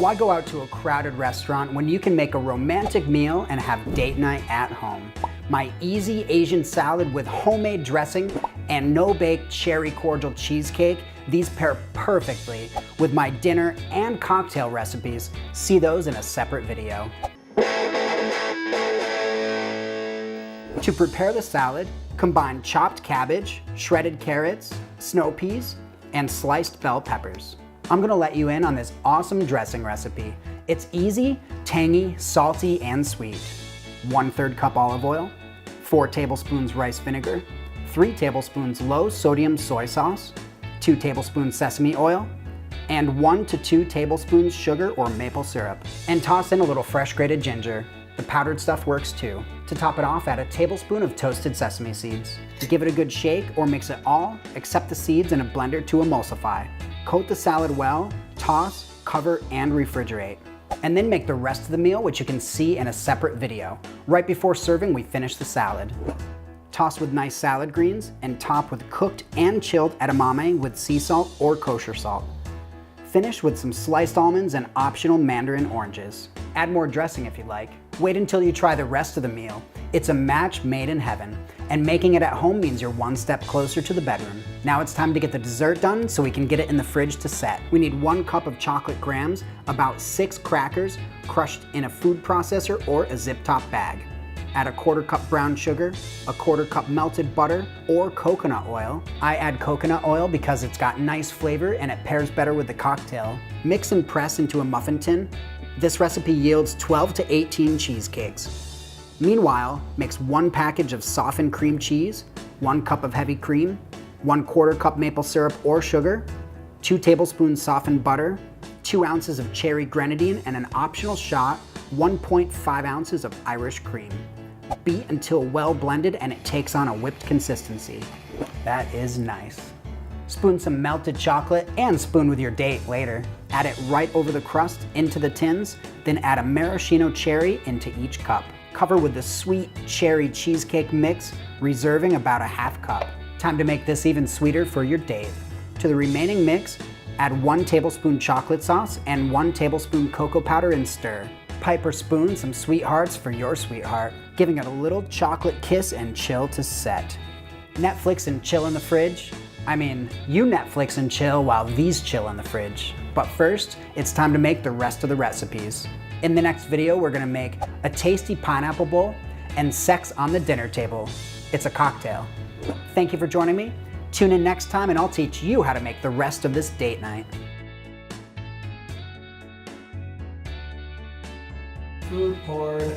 Why go out to a crowded restaurant when you can make a romantic meal and have date night at home? My easy Asian salad with homemade dressing and no-bake cherry cordial cheesecake, these pair perfectly with my dinner and cocktail recipes. See those in a separate video. To prepare the salad, combine chopped cabbage, shredded carrots, snow peas, and sliced bell peppers. I'm gonna let you in on this awesome dressing recipe. It's easy, tangy, salty, and sweet. 1/3 cup olive oil, 4 tablespoons rice vinegar, 3 tablespoons low sodium soy sauce, 2 tablespoons sesame oil, and 1 to 2 tablespoons sugar or maple syrup. And toss in a little fresh grated ginger. The powdered stuff works too. To top it off, add a tablespoon of toasted sesame seeds. Give it a good shake or mix it all, except the seeds, in a blender to emulsify. Coat the salad well, toss, cover, and refrigerate. And then make the rest of the meal, which you can see in a separate video. Right before serving, we finish the salad. Toss with nice salad greens and top with cooked and chilled edamame with sea salt or kosher salt. Finish with some sliced almonds and optional mandarin oranges. Add more dressing if you'd like. Wait until you try the rest of the meal. It's a match made in heaven, and making it at home means you're one step closer to the bedroom. Now it's time to get the dessert done so we can get it in the fridge to set. We need 1 cup of chocolate grams, about 6 crackers crushed in a food processor or a zip-top bag. Add a 1/4 cup brown sugar, a 1/4 cup melted butter or coconut oil. I add coconut oil because it's got nice flavor and it pairs better with the cocktail. Mix and press into a muffin tin. This recipe yields 12 to 18 cheesecakes. Meanwhile, mix 1 package of softened cream cheese, 1 cup of heavy cream, 1/4 cup maple syrup or sugar, 2 tablespoons softened butter, 2 ounces of cherry grenadine, and an optional shot, 1.5 ounces of Irish cream. Beat until well blended and it takes on a whipped consistency. That is nice. Spoon some melted chocolate and spoon with your date later. Add it right over the crust into the tins, then add a maraschino cherry into each cup. Cover with the sweet cherry cheesecake mix, reserving about a 1/2 cup. Time to make this even sweeter for your date. To the remaining mix, add 1 tablespoon chocolate sauce and 1 tablespoon cocoa powder and stir. Pipe or spoon some sweethearts for your sweetheart, giving it a little chocolate kiss and chill to set. Netflix and chill in the fridge. I mean, you Netflix and chill while these chill in the fridge. But first, it's time to make the rest of the recipes. In the next video, we're gonna make a tasty pineapple bowl and sex on the dinner table. It's a cocktail. Thank you for joining me. Tune in next time and I'll teach you how to make the rest of this date night. Food porn.